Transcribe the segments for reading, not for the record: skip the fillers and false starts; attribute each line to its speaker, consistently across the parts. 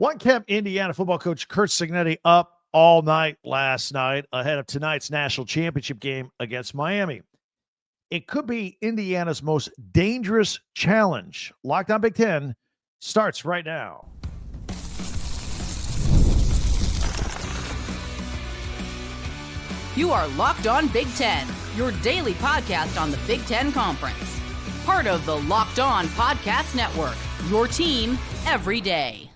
Speaker 1: One kept Indiana football coach Curt Cignetti up all night last night ahead of tonight's national championship game against Miami. It could be Indiana's most dangerous challenge. Locked on Big Ten starts right now.
Speaker 2: You are Locked On Big Ten, your daily podcast on the Big Ten Conference. Part of the Locked On Podcast Network, your team every day.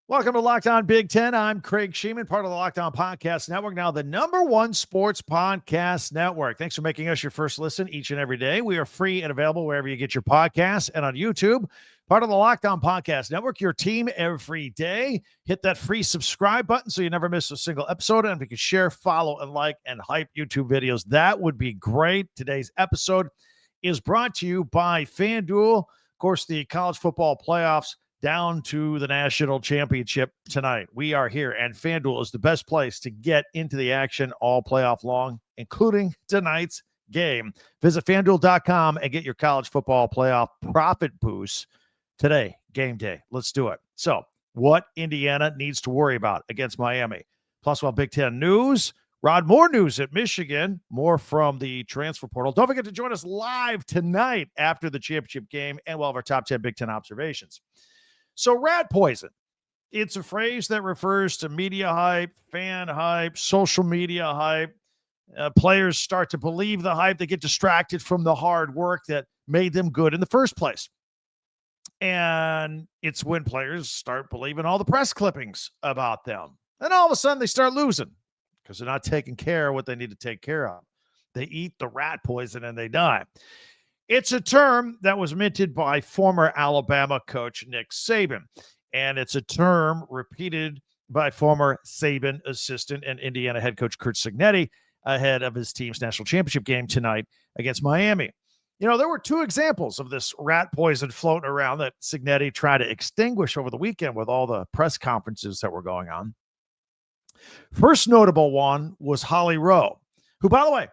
Speaker 1: Welcome to Locked On Big Ten. I'm Craig Shemon, part of the Locked On Podcast Network, now the #1 sports podcast network. Thanks for making us your first listen each and every day. We are free and available wherever you get your podcasts and on YouTube. Part of the Locked On Podcast Network, your team every day. Hit that free subscribe button so you never miss a single episode. And if you can share, follow, and like, and hype YouTube videos, that would be great. Today's episode is brought to you by FanDuel. Of course, the college football playoffs down to the national championship tonight. We are here, and FanDuel is the best place to get into the action all playoff long, including tonight's game. Visit FanDuel.com and get your college football playoff profit boost today, game day. Let's do it. So, what Indiana needs to worry about against Miami. Plus, while Big Ten news, Rod, more news at Michigan, more from the transfer portal. Don't forget to join us live tonight after the championship game, and we'll have our top 10 Big Ten observations. So rat poison, it's a phrase that refers to media hype, fan hype, social media hype. Players start to believe the hype. They get distracted from the hard work that made them good in the first place. And it's when players start believing all the press clippings about them. And all of a sudden they start losing because they're not taking care of what they need to take care of. They eat the rat poison and they die. It's a term that was minted by former Alabama coach Nick Saban, and it's a term repeated by former Saban assistant and Indiana head coach Curt Cignetti ahead of his team's national championship game tonight against Miami. You know, there were two examples of this rat poison floating around that Cignetti tried to extinguish over the weekend with all the press conferences that were going on. First notable one was Holly Rowe, who, by the way,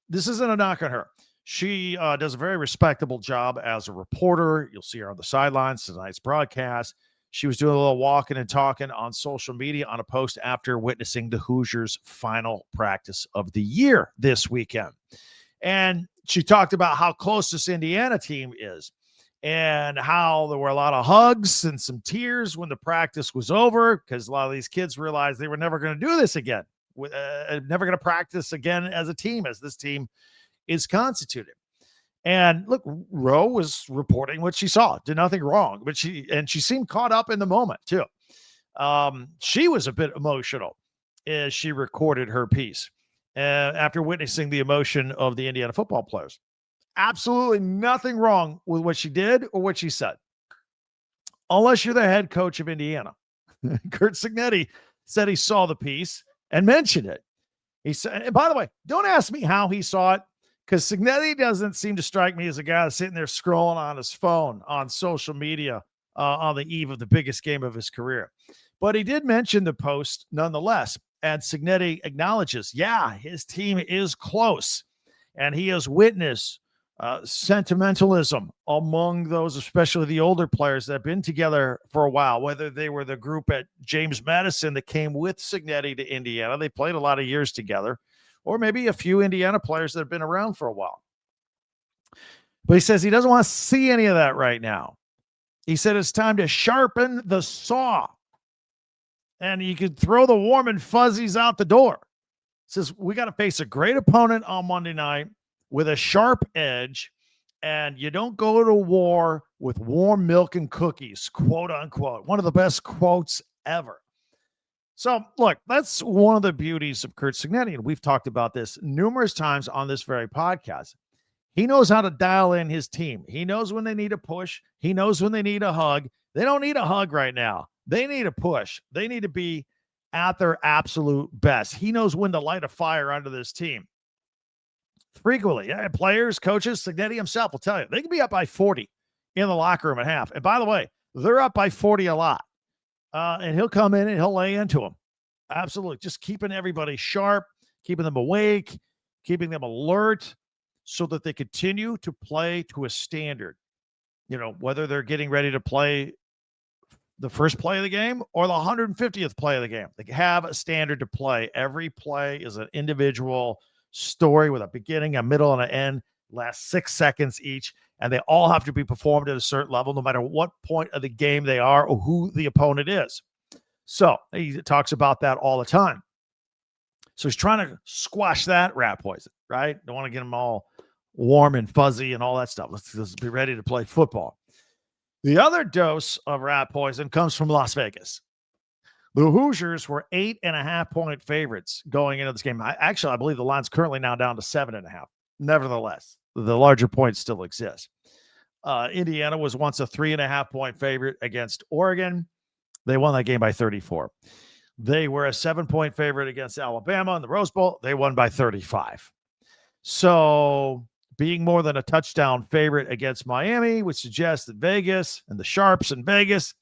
Speaker 1: this isn't a knock on her. She does a very respectable job as a reporter. You'll see her on the sidelines tonight's broadcast. She was doing a little walking and talking on social media on a post after witnessing the Hoosiers' final practice of the year this weekend. And she talked about how close this Indiana team is and how there were a lot of hugs and some tears when the practice was over because a lot of these kids realized they were never going to do this again, never going to practice again as a team, as this team is constituted. And look, Rowe was reporting what she saw, did nothing wrong, but she seemed caught up in the moment too. She was a bit emotional as she recorded her piece after witnessing the emotion of the Indiana football players. Absolutely nothing wrong with what she did or what she said, unless you're the head coach of Indiana. Curt Cignetti said he saw the piece and mentioned it. He said, and by the way, don't ask me how he saw it, because Cignetti doesn't seem to strike me as a guy that's sitting there scrolling on his phone on social media on the eve of the biggest game of his career. But he did mention the post nonetheless. And Cignetti acknowledges, yeah, his team is close. And he has witnessed sentimentalism among those, especially the older players that have been together for a while, whether they were the group at James Madison that came with Cignetti to Indiana. They played a lot of years together. Or maybe a few Indiana players that have been around for a while. But he says he doesn't want to see any of that right now. He said it's time to sharpen the saw. And you could throw the warm and fuzzies out the door. He says we got to face a great opponent on Monday night with a sharp edge. And you don't go to war with warm milk and cookies, quote unquote. One of the best quotes ever. So, look, that's one of the beauties of Curt Cignetti, and we've talked about this numerous times on this very podcast. He knows how to dial in his team. He knows when they need a push. He knows when they need a hug. They don't need a hug right now. They need a push. They need to be at their absolute best. He knows when to light a fire under this team. Frequently, players, coaches, Cignetti himself will tell you, they can be up by 40 in the locker room at half. And by the way, they're up by 40 a lot. And he'll come in and he'll lay into them. Absolutely. Just keeping everybody sharp, keeping them awake, keeping them alert so that they continue to play to a standard. You know, whether they're getting ready to play the first play of the game or the 150th play of the game. They have a standard to play. Every play is an individual story with a beginning, a middle, and an end, last 6 seconds each, and they all have to be performed at a certain level, no matter what point of the game they are or who the opponent is. So he talks about that all the time. So he's trying to squash that rat poison, right? Don't want to get them all warm and fuzzy and all that stuff. Let's be ready to play football. The other dose of rat poison comes from Las Vegas. The Hoosiers were 8.5-point favorites going into this game. I believe the line's currently now down to 7.5. Nevertheless, the larger points still exist. Indiana was once a 3.5-point favorite against Oregon. They won that game by 34. They were a 7-point favorite against Alabama in the Rose Bowl. They won by 35. So being more than a touchdown favorite against Miami would suggest that Vegas and the Sharps in Vegas,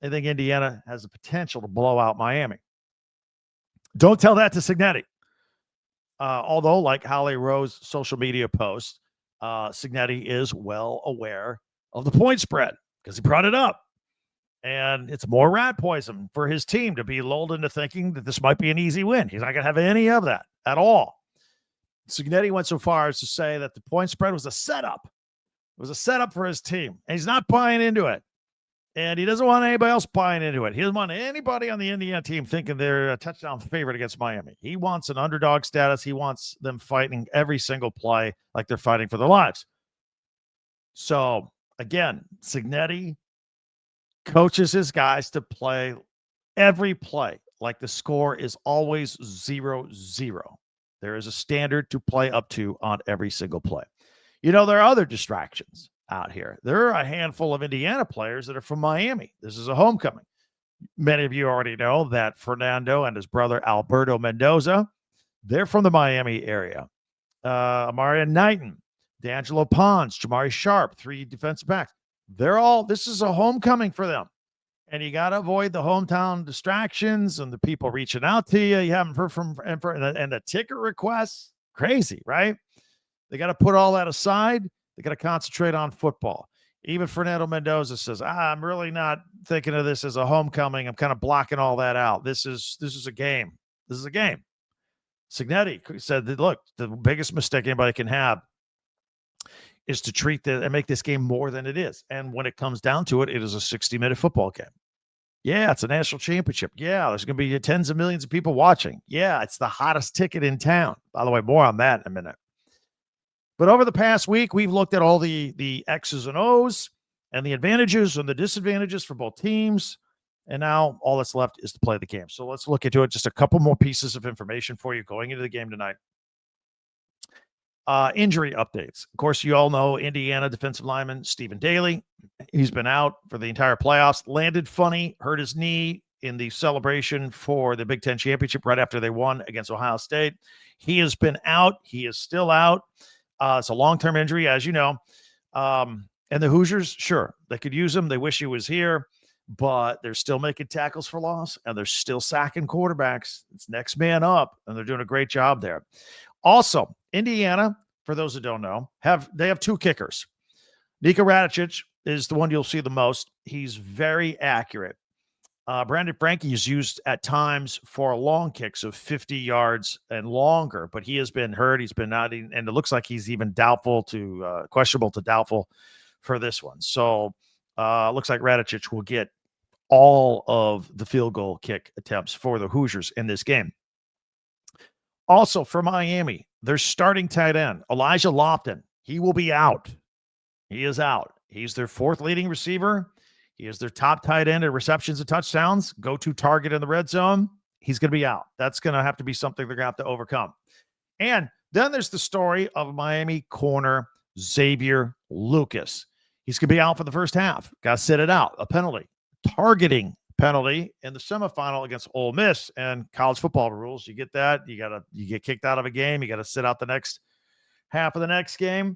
Speaker 1: I think Indiana has the potential to blow out Miami. Don't tell that to Cignetti. Although, like Holly Rowe's social media post, Cignetti is well aware of the point spread because he brought it up. And it's more rat poison for his team to be lulled into thinking that this might be an easy win. He's not going to have any of that at all. Cignetti went so far as to say that the point spread was a setup. It was a setup for his team. And he's not buying into it. And he doesn't want anybody else buying into it. He doesn't want anybody on the Indiana team thinking they're a touchdown favorite against Miami. He wants an underdog status. He wants them fighting every single play like they're fighting for their lives. So, again, Cignetti coaches his guys to play every play like the score is always 0-0. There is a standard to play up to on every single play. You know, there are other distractions out here. There are a handful of Indiana players that are from Miami. This is a homecoming. Many of you already know that Fernando and his brother Alberto Mendoza, they're from the Miami area. Amarian Knighton, D'Angelo Pons, Jamari Sharp, 3 defensive backs. This is a homecoming for them. And you got to avoid the hometown distractions and the people reaching out to you. You haven't heard from, and the ticket requests. Crazy, right? They got to put all that aside. They got to concentrate on football. Even Fernando Mendoza says, I'm really not thinking of this as a homecoming. I'm kind of blocking all that out. This is a game. This is a game. Cignetti said that, look, the biggest mistake anybody can have is to treat and make this game more than it is. And when it comes down to it, it is a 60-minute football game. Yeah, it's a national championship. Yeah, there's going to be tens of millions of people watching. Yeah, it's the hottest ticket in town. By the way, more on that in a minute. But over the past week, we've looked at all the X's and O's and the advantages and the disadvantages for both teams. And now all that's left is to play the game. So let's look into it. Just a couple more pieces of information for you going into the game tonight. Injury updates. Of course, you all know Indiana defensive lineman Stephen Daly. He's been out for the entire playoffs. Landed funny, hurt his knee in the celebration for the Big Ten championship right after they won against Ohio State. He has been out. He is still out. It's a long-term injury, as you know. And the Hoosiers, sure, they could use him. They wish he was here, but they're still making tackles for loss, and they're still sacking quarterbacks. It's next man up, and they're doing a great job there. Also, Indiana, for those who don't know, they have 2 kickers. Niko Radicic is the one you'll see the most. He's very accurate. Brandon Frankie is used at times for long kicks of 50 yards and longer, but he has been hurt. He's been out, and it looks like he's even questionable to doubtful for this one. So looks like Radicic will get all of the field goal kick attempts for the Hoosiers in this game. Also for Miami, their starting tight end, Elijah Lofton, he will be out. He is out. He's their 4th leading receiver. He is their top tight end in receptions and touchdowns, go-to target in the red zone. He's going to be out. That's going to have to be something they're going to have to overcome. And then there's the story of Miami corner Xavier Lucas. He's going to be out for the first half. Got to sit it out. A penalty. Targeting penalty in the semifinal against Ole Miss, and college football rules. You get that. You get kicked out of a game. You got to sit out the next half of the next game.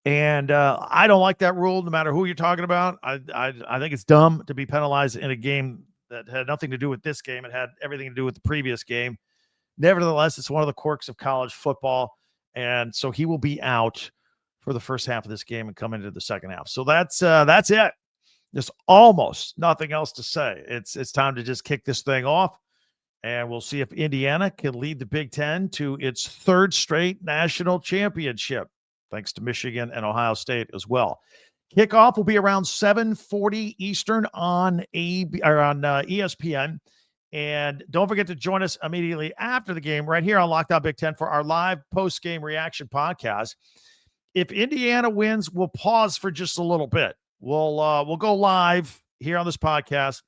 Speaker 1: And I don't like that rule, no matter who you're talking about. I think it's dumb to be penalized in a game that had nothing to do with this game. It had everything to do with the previous game. Nevertheless, it's one of the quirks of college football. And so he will be out for the first half of this game and come into the second half. So that's it. Just almost nothing else to say. It's time to just kick this thing off, and we'll see if Indiana can lead the Big Ten to its third straight national championship, thanks to Michigan and Ohio State as well. Kickoff will be around 7:40 Eastern on ESPN. And don't forget to join us immediately after the game right here on Locked On Big Ten for our live post-game reaction podcast. If Indiana wins, we'll pause for just a little bit. We'll go live here on this podcast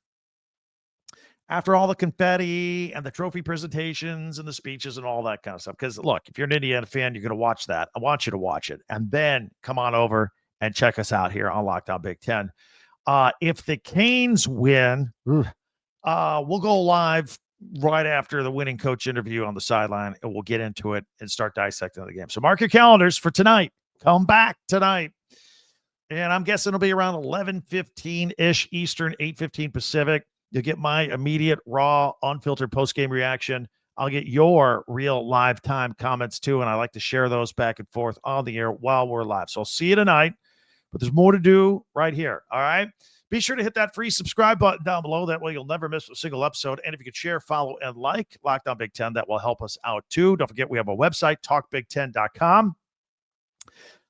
Speaker 1: after all the confetti and the trophy presentations and the speeches and all that kind of stuff. Because, look, if you're an Indiana fan, you're going to watch that. I want you to watch it. And then come on over and check us out here on Locked On Big Ten. If the Canes win, we'll go live right after the winning coach interview on the sideline, and we'll get into it and start dissecting the game. So mark your calendars for tonight. Come back tonight. And I'm guessing it'll be around 11:15-ish Eastern, 8:15 Pacific. You'll get my immediate, raw, unfiltered post-game reaction. I'll get your real live time comments too, and I like to share those back and forth on the air while we're live. So I'll see you tonight, but there's more to do right here, all right? Be sure to hit that free subscribe button down below. That way you'll never miss a single episode. And if you could share, follow, and like Locked On Big Ten, that will help us out too. Don't forget we have a website, talkbig10.com.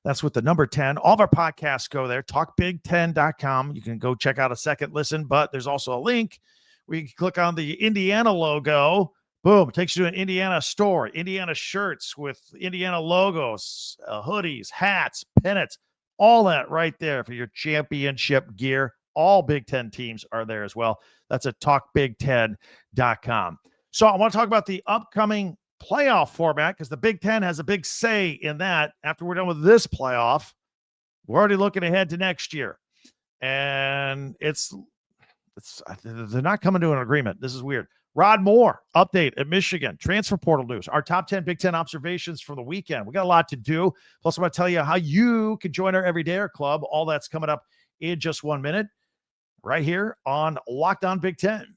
Speaker 1: That's with the number 10. All of our podcasts go there, talkbig10.com. You can go check out a second listen, but there's also a link where you can click on the Indiana logo. Boom, it takes you to an Indiana store, Indiana shirts with Indiana logos, hoodies, hats, pennants, all that right there for your championship gear. All Big Ten teams are there as well. That's at talkbig10.com. So I want to talk about the upcoming playoff format because the Big Ten has a big say in that. After we're done with this playoff, we're already looking ahead to next year. And they're not coming to an agreement. This is weird. Rod Moore, update at Michigan, transfer portal news, our top 10 Big Ten observations from the weekend. We got a lot to do. Plus, I'm going to tell you how you can join our Everydayer Club. All that's coming up in just 1 minute right here on Locked On Big Ten.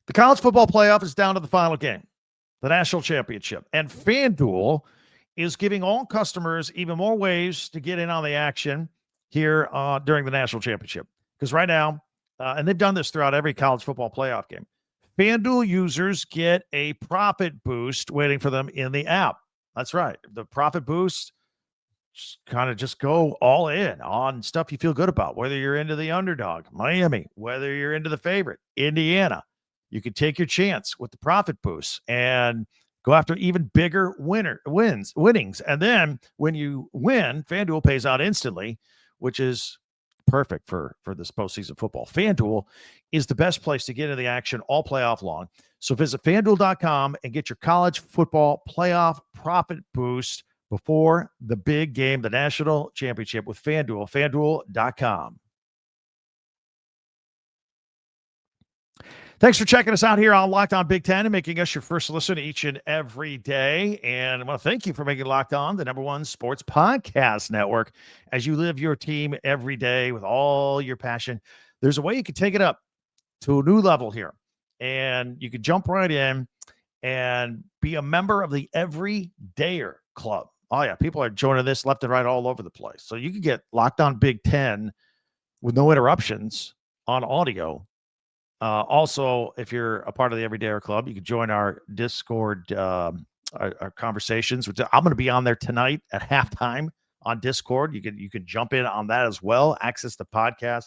Speaker 1: The college football playoff is down to the final game, the national championship. And FanDuel is giving all customers even more ways to get in on the action here during the national championship. Because right now, and they've done this throughout every college football playoff game, FanDuel users get a profit boost waiting for them in the app. That's right. The profit boost, just go all in on stuff you feel good about, whether you're into the underdog, Miami, whether you're into the favorite, Indiana. You can take your chance with the profit boost and go after even bigger winnings. And then when you win, FanDuel pays out instantly, which is perfect for this postseason football. FanDuel is the best place to get into the action all playoff long. So visit FanDuel.com and get your college football playoff profit boost before the big game, the national championship with FanDuel. FanDuel.com. Thanks for checking us out here on Locked On Big Ten and making us your first listen each and every day. And I want to thank you for making Locked On the #1 sports podcast network as you live your team every day with all your passion. There's a way you can take it up to a new level here, and you can jump right in and be a member of the Everydayer Club. Oh, yeah, people are joining this left and right all over the place. So you can get Locked On Big Ten with no interruptions on audio. Also, if you're a part of the Everydayer Club, you can join our Discord, our conversations. I'm going to be on there tonight at halftime on Discord. You can jump in on that as well, access the podcast,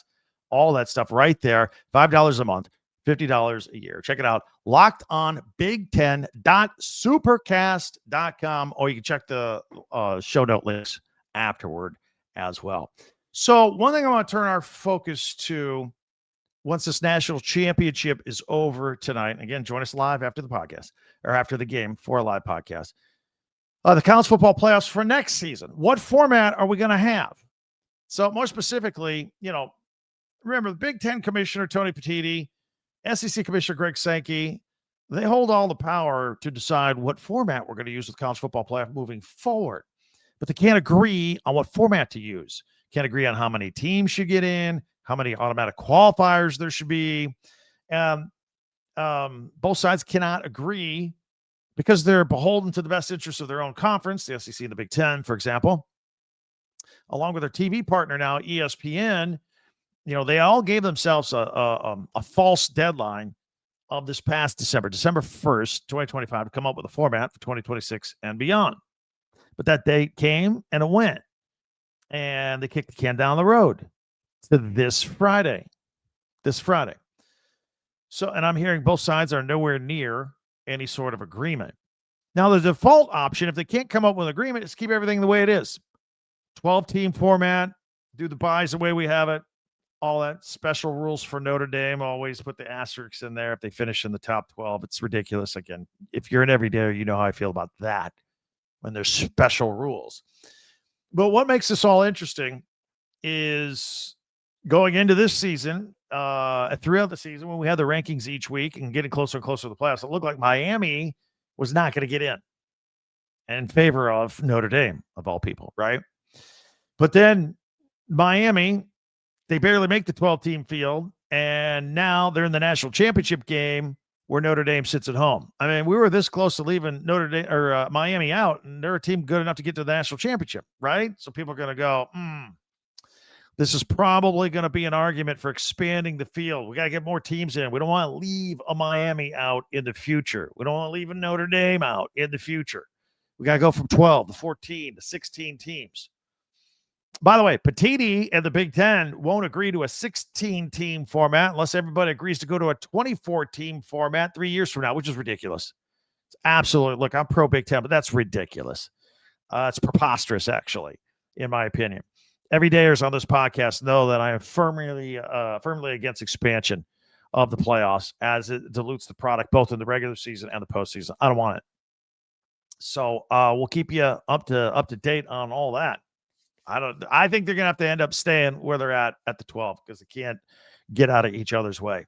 Speaker 1: all that stuff right there. $5 a month, $50 a year. Check it out. LockedOnBig10.supercast.com, or you can check the show note links afterward as well. So one thing I want to turn our focus to once this national championship is over tonight, and again, join us live after the podcast or after the game for a live podcast. The college football playoffs for next season. What format are we going to have? So more specifically, remember the Big Ten Commissioner, Tony Petitti, SEC Commissioner Greg Sankey, they hold all the power to decide what format we're going to use with college football playoff moving forward. But they can't agree on what format to use. Can't agree on how many teams should get in, how many automatic qualifiers there should be. Both sides cannot agree because they're beholden to the best interests of their own conference, the SEC and the Big Ten, for example. along with their TV partner now, ESPN, they all gave themselves a false deadline of this past December 1st, 2025, to come up with a format for 2026 and beyond. But that date came and it went, and they kicked the can down the road to this Friday. So, and I'm hearing both sides are nowhere near any sort of agreement. Now, the default option, if they can't come up with an agreement, is keep everything the way it is. 12-team format, do the buys the way we have it, all that. Special rules for Notre Dame, always put the asterisks in there if they finish in the top 12. It's ridiculous. Again, if you're an everydayer, you know how I feel about that when there's special rules. But what makes this all interesting is going into this season, throughout the season, when we had the rankings each week and getting closer and closer to the playoffs, it looked like Miami was not going to get in favor of Notre Dame, of all people, right? But then Miami, they barely make the 12-team field, and now they're in the national championship game where Notre Dame sits at home. I mean, we were this close to leaving Notre Dame or Miami out, and they're a team good enough to get to the national championship, right? So people are going to go, this is probably going to be an argument for expanding the field. We got to get more teams in. We don't want to leave a Miami out in the future. We don't want to leave a Notre Dame out in the future. We got to go from 12 to 14 to 16 teams. By the way, Petiti and the Big Ten won't agree to a 16-team format unless everybody agrees to go to a 24-team format 3 years from now, which is ridiculous. It's absolutely, look, I'm pro Big Ten, but that's ridiculous. It's preposterous, actually, in my opinion. Everydayers on this podcast know that I am firmly against expansion of the playoffs as it dilutes the product both in the regular season and the postseason. I don't want it. So we'll keep you up to date on all that. I think they're going to have to end up staying where they're at the 12 because they can't get out of each other's way.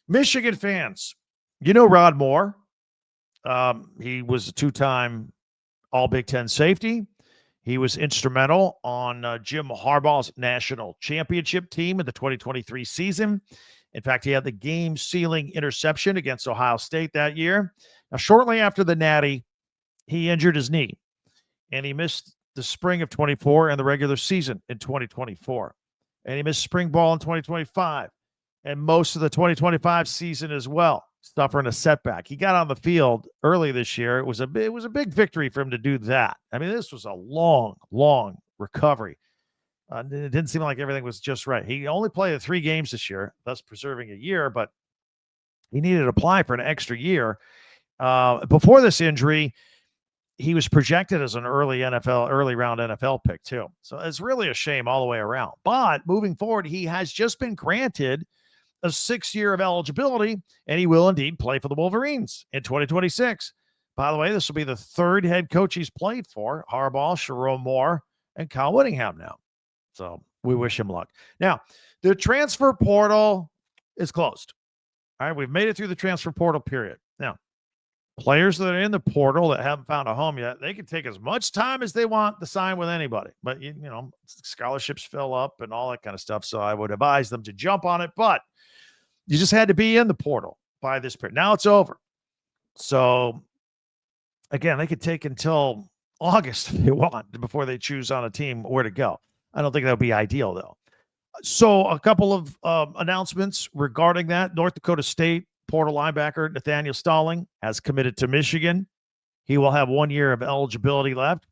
Speaker 1: Michigan fans, Rod Moore. He was a two-time All Big Ten safety. He was instrumental on Jim Harbaugh's national championship team in the 2023 season. In fact, he had the game-sealing interception against Ohio State that year. Now, shortly after the Natty, he injured his knee, and he missed the spring of 24 and the regular season in 2024. And he missed spring ball in 2025 and most of the 2025 season as well, suffering a setback. He got on the field early this year. It was a big victory for him to do that. I mean, this was a long recovery. It didn't seem like everything was just right. He only played 3 games this year, thus preserving a year, but he needed to apply for an extra year. Before this injury, he was projected as an early round NFL pick too. So it's really a shame all the way around. But moving forward, he has just been granted a 6-year of eligibility, and he will indeed play for the Wolverines in 2026. By the way, this will be the 3rd head coach he's played for: Harbaugh, Sharon Moore, and Kyle Whittingham now. So we wish him luck. Now, the transfer portal is closed. All right, we've made it through the transfer portal period. Now, players that are in the portal that haven't found a home yet, they can take as much time as they want to sign with anybody. But, scholarships fill up and all that kind of stuff. So I would advise them to jump on it. But you just had to be in the portal by this period. Now it's over. So, again, they could take until August if they want before they choose on a team where to go. I don't think that would be ideal, though. So a couple of announcements regarding that. North Dakota State portal linebacker Nathaniel Stalling has committed to Michigan. He will have 1 year of eligibility left.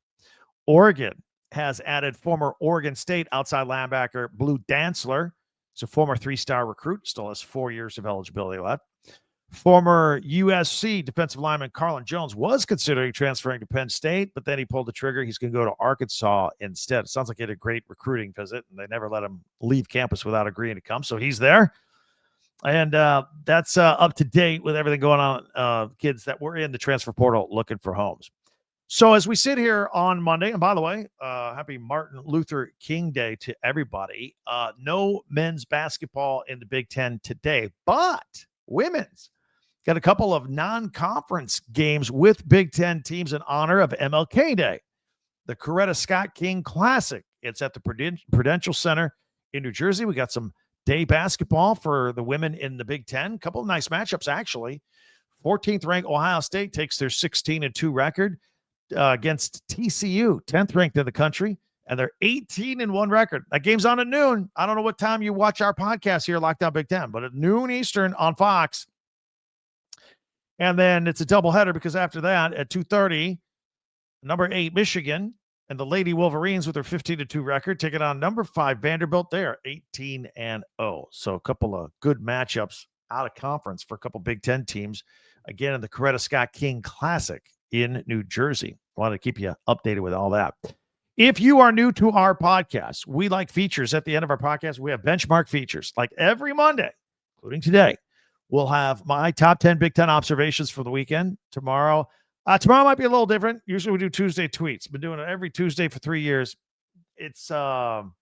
Speaker 1: Oregon has added former Oregon State outside linebacker Blue Dantzler. He's a former 3-star recruit, still has 4 years of eligibility left. Former USC defensive lineman Carlin Jones was considering transferring to Penn State, but then he pulled the trigger. He's going to go to Arkansas instead. It sounds like he had a great recruiting visit, and they never let him leave campus without agreeing to come. So he's there. And that's up to date with everything going on, kids that were in the transfer portal looking for homes. So as we sit here on Monday, and by the way, happy Martin Luther King Day to everybody. No men's basketball in the Big Ten today, but women's got a couple of non-conference games with Big Ten teams in honor of MLK Day. The Coretta Scott King Classic. It's at the Prudential Center in New Jersey. We got some day basketball for the women in the Big Ten. A couple of nice matchups, actually. 14th ranked Ohio State takes their 16-2 record against TCU, 10th ranked in the country and they're 18-1 record. That game's on at noon. I don't know what time you watch our podcast here, Locked On Big Ten, but at noon Eastern on Fox. And then it's a doubleheader because after that at 2:30, number 8 Michigan and the Lady Wolverines with their 15-2 record taking on number 5 Vanderbilt. They're 18-0. So a couple of good matchups out of conference for a couple Big Ten teams. Again, in the Coretta Scott King Classic in New Jersey. I want to keep you updated with all that. If you are new to our podcast, we like features at the end of our podcast. We have benchmark features like every Monday, including today. We'll have my top 10 Big Ten observations for the weekend. Tomorrow might be a little different. Usually we do Tuesday tweets. Been doing it every Tuesday for 3 years. It's you'll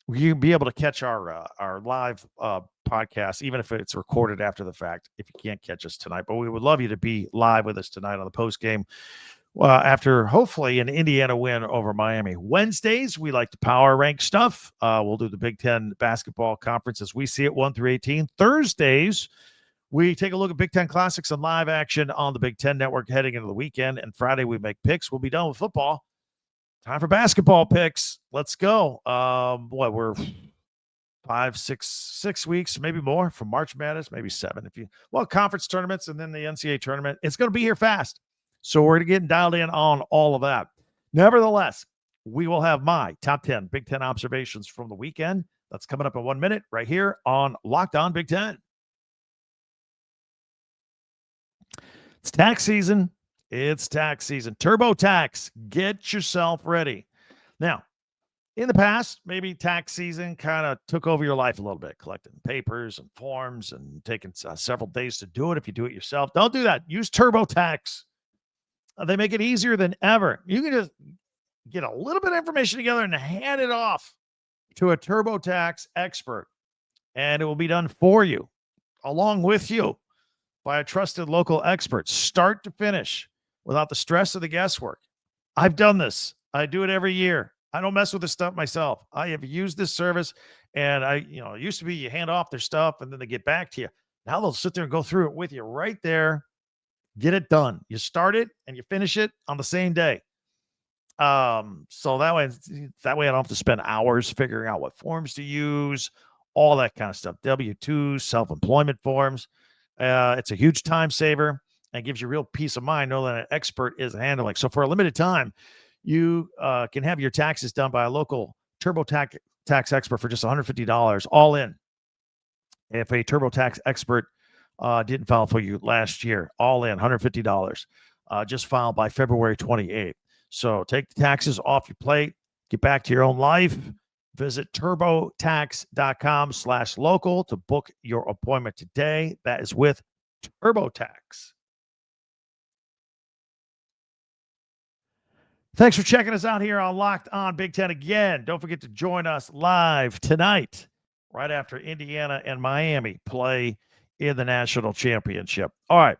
Speaker 1: be able to catch our live podcast, even if it's recorded after the fact, if you can't catch us tonight. But we would love you to be live with us tonight on the post game after hopefully an Indiana win over Miami. Wednesdays, we like to power rank stuff. We'll do the Big Ten basketball conference as we see it, 1 through 18. Thursdays, we take a look at Big Ten Classics and live action on the Big Ten Network heading into the weekend. And Friday, we make picks. We'll be done with football. Time for basketball picks. Let's go. We're 6 weeks, maybe more from March Madness, maybe 7. Conference tournaments and then the NCAA tournament. It's going to be here fast. So we're getting dialed in on all of that. Nevertheless, we will have my top 10 Big Ten observations from the weekend. That's coming up in 1 minute right here on Locked On Big Ten. It's tax season. TurboTax. Get yourself ready. Now, in the past, maybe tax season kind of took over your life a little bit, collecting papers and forms and taking several days to do it if you do it yourself. Don't do that. Use TurboTax. They make it easier than ever. You can just get a little bit of information together and hand it off to a TurboTax expert, and it will be done for you, along with you, by a trusted local expert, start to finish, without the stress of the guesswork. I've done this. I do it every year. I don't mess with this stuff myself. I have used this service, and it used to be you hand off their stuff, and then they get back to you. Now they'll sit there and go through it with you right there. Get it done. You start it and you finish it on the same day. So that way I don't have to spend hours figuring out what forms to use, all that kind of stuff. W-2, self-employment forms. It's a huge time saver and gives you real peace of mind knowing that an expert is handling. So for a limited time, you can have your taxes done by a local TurboTax expert for just $150 all in. If a TurboTax expert didn't file for you last year, all in $150, just filed by February 28th. So take the taxes off your plate, get back to your own life. Visit turbotax.com/local to book your appointment today. That is with TurboTax. Thanks for checking us out here on Locked On Big Ten again. Don't forget to join us live tonight, right after Indiana and Miami play in the national championship. All right.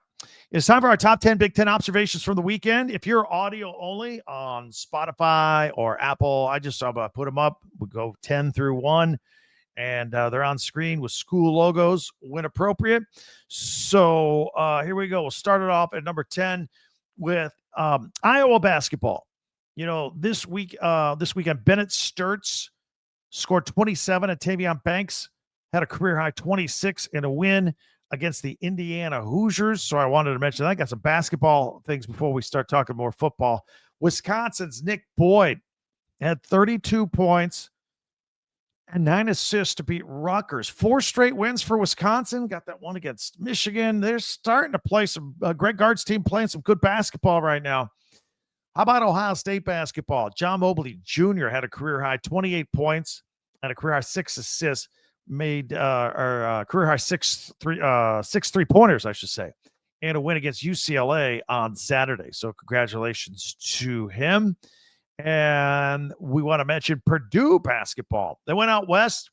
Speaker 1: It's time for our top 10 Big Ten observations from the weekend. If you're audio only on Spotify or Apple, I just put them up. We go 10 through 1, and they're on screen with school logos when appropriate. So here we go. We'll start it off at number 10 with Iowa basketball. This weekend, Bennett Sturts scored 27, and Tavion Banks had a career-high 26 in a win against the Indiana Hoosiers. So I wanted to mention that. I got some basketball things before we start talking more football. Wisconsin's Nick Boyd had 32 points and 9 assists to beat Rutgers. 4 straight wins for Wisconsin. Got that one against Michigan. They're starting to play some Greg Gard's team playing some good basketball right now. How about Ohio State basketball? John Mobley Jr. had a career-high 28 points and a career-high 6 assists. Made career-high 6 3-pointers, I should say, and a win against UCLA on Saturday. So congratulations to him. And we want to mention Purdue basketball. They went out west,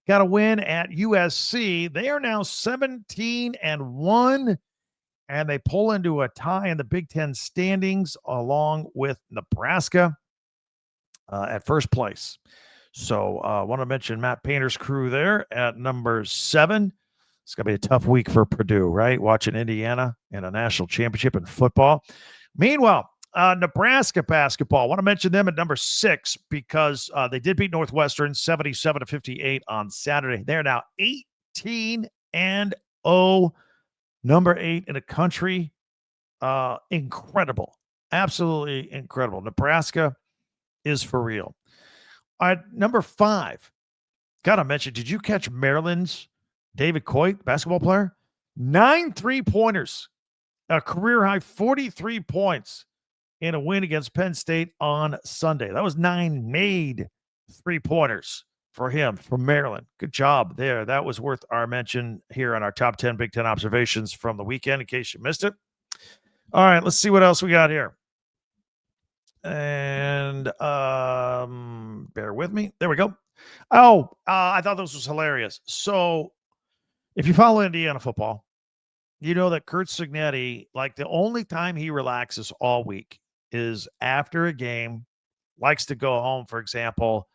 Speaker 1: got a win at USC. They are now 17-1. And they pull into a tie in the Big Ten standings along with Nebraska at first place. So I want to mention Matt Painter's crew there at number 7. It's going to be a tough week for Purdue, right? Watching Indiana in a national championship in football. Meanwhile, Nebraska basketball. I want to mention them at number 6 because they did beat Northwestern 77-58 on Saturday. They're now 18-0, number 8 in the country. Incredible. Absolutely incredible. Nebraska is for real. All right, number 5. Got to mention, did you catch Maryland's David Coit, basketball player? 9 3-pointers, a career high 43 points in a win against Penn State on Sunday. That was 9 made 3-pointers for him from Maryland. Good job there. That was worth our mention here on our top 10 Big Ten observations from the weekend, in case you missed it. All right, let's see what else we got here. And bear with me. There we go. Oh, I thought this was hilarious. So if you follow Indiana football, you know that Curt Cignetti, like the only time he relaxes all week is after a game, likes to go home, for example,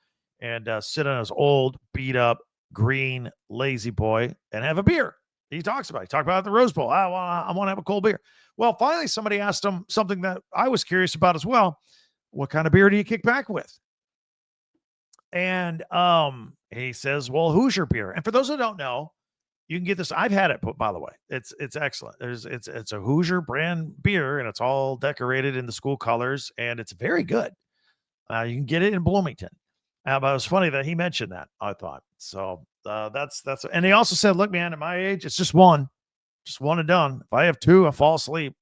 Speaker 1: and sit on his old, beat-up, green, lazy boy and have a beer. He talks about it. He talked about it at the Rose Bowl. I want to have a cold beer. Well, finally, somebody asked him something that I was curious about as well. What kind of beer do you kick back with? And he says, well, Hoosier beer. And for those who don't know, you can get this. I've had it, by the way. It's excellent. It's a Hoosier brand beer, and it's all decorated in the school colors, and it's very good. You can get it in Bloomington. But it was funny that he mentioned that, I thought. So that's and he also said, look, man, at my age, it's just one and done. If I have 2, I fall asleep.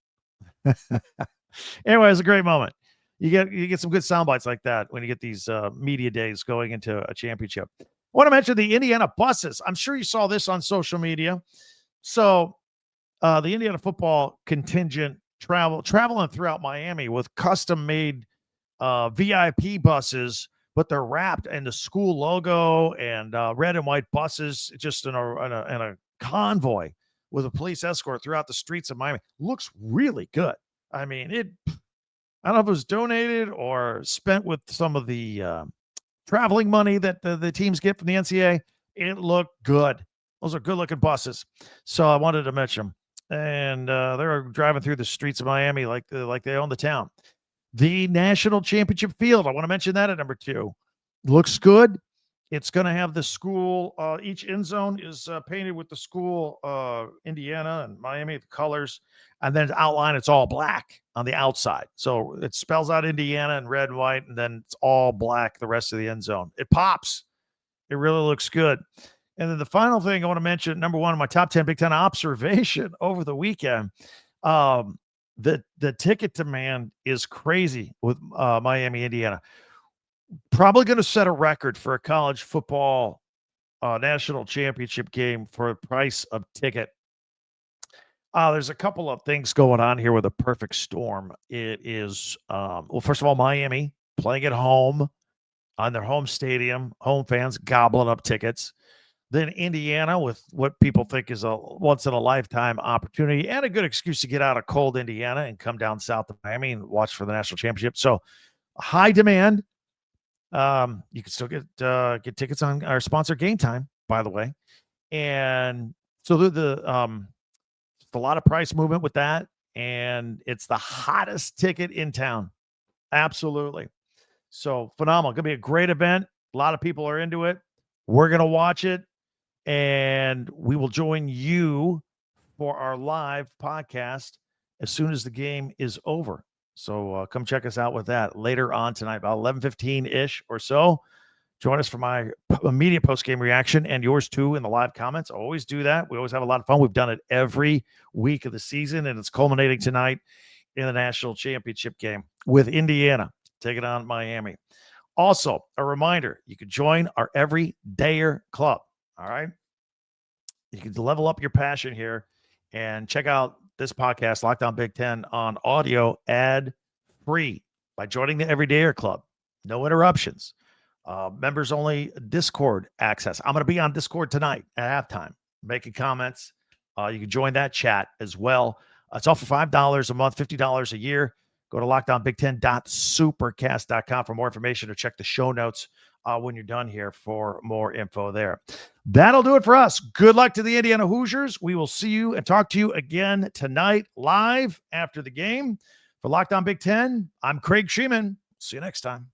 Speaker 1: Anyway, it's a great moment. You get some good sound bites like that when you get these media days going into a championship. I want to mention the Indiana buses. I'm sure you saw this on social media. So the Indiana football contingent traveling throughout Miami with custom-made VIP buses, but they're wrapped in the school logo and red and white buses, just in a convoy with a police escort throughout the streets of Miami. Looks really good. I mean, I don't know if it was donated or spent with some of the traveling money that the teams get from the NCAA. It looked good. Those are good-looking buses. So I wanted to mention them. And they're driving through the streets of Miami like they own the town. The National Championship field, I want to mention that at number 2. Looks good. It's going to have the school. Each end zone is painted with the school, Indiana and Miami, the colors. And then outline, it's all black on the outside. So it spells out Indiana in red and white, and then it's all black the rest of the end zone. It pops. It really looks good. And then the final thing I want to mention, number 1 of my top 10 Big Ten observation over the weekend, the ticket demand is crazy with Miami, Indiana. Probably going to set a record for a college football national championship game for a price of ticket. There's a couple of things going on here with a perfect storm. It is, well, first of all, Miami playing at home on their home stadium, home fans gobbling up tickets. Then Indiana with what people think is a once-in-a-lifetime opportunity and a good excuse to get out of cold Indiana and come down south to Miami and watch for the national championship. So high demand. You can still get tickets on our sponsor Game Time, by the way. And so a lot of price movement with that, and it's the hottest ticket in town. Absolutely. So phenomenal. Going to be a great event. A lot of people are into it. We're going to watch it, and we will join you for our live podcast as soon as the game is over. So come check us out with that later on tonight, about 11:15-ish or so. Join us for my immediate post-game reaction and yours too in the live comments. I always do that. We always have a lot of fun. We've done it every week of the season, and it's culminating tonight in the national championship game with Indiana taking on Miami. Also, a reminder, you can join our Everydayer Club. All right? You can level up your passion here and check out this podcast, Locked On Big Ten, on audio ad-free by joining the Everydayer Club. No interruptions. Members only Discord access. I'm going to be on Discord tonight at halftime, making comments. You can join that chat as well. It's all for $5 a month, $50 a year. Go to lockdownbig10.supercast.com for more information, or check the show notes when you're done here for more info there. That'll do it for us. Good luck to the Indiana Hoosiers. We will see you and talk to you again tonight live after the game For Locked On Big Ten, I'm Craig Shemon. See you next time.